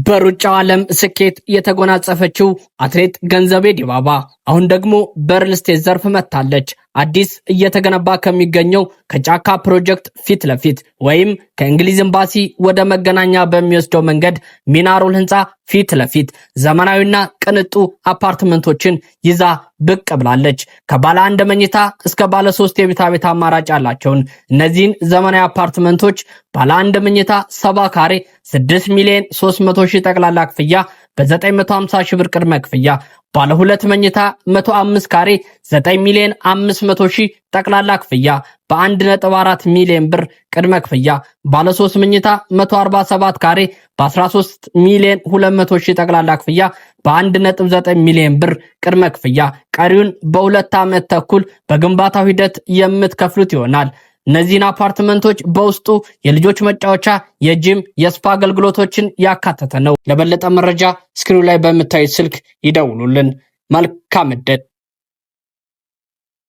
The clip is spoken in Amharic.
በሩጫው ዓለም ስኬት የተጎናጸፈችው አትሌት ገንዘቤ ዲባባ አሁን ደግሞ በሪል ስቴት ዘርፍ መታለች። አዲስ እየተገነባ ከሚገኘው ከጫካ ፕሮጀክት ፊት ለፊት ወይም ከእንግሊዝ ኤምባሲ ወደ መገናኛ በሚወስደው መንገድ ሚናሮል ህንፃ ፊት ለፊት ዘመናዊና ቅንጡ አፓርትመንቶችን ይዛ ብቅ ብላለች። ከባለ 1 መኝታ እስከ ባለ 3 የቤታ ቤት አማራጭ ያላቸውን እነዚህን ዘመናዊ አፓርትመንቶች ባለ 1 መኝታ 70 ካሬ 6 ሚሊዮን 300 ሺህ ጠቅላላ ክፍያ በ950 ሺህ ብር ቅድመ ክፍያ፣ ባለ 2 መኝታ 105 ካሬ 9 ሚሊዮን 500 ሺህ ጠቅላላ ክፍያ በ1.4 ሚሊዮን ብር ቅድመ ክፍያ፣ ባለ 3 መኝታ 147 ካሬ በ13 ሚሊዮን 200 ሺህ ጠቅላላ ክፍያ በ1.9 ሚሊዮን ብር ቅድመ ክፍያ፣ ቀሪውን በ2 ዓመት ተኩል በግንባታው ሂደት የምትከፍሉት ይሆናል። እነዚህን አፓርትመንቶች በውስጡ የልጆች መጫወቻ፣ የጂም፣ የስፓ አገልግሎቶችን ያካተተ ነው። ለበለጠ መረጃ ስክሪኑ ላይ በምታዩት ስልክ ይደውሉልን። መልካም ዕድል።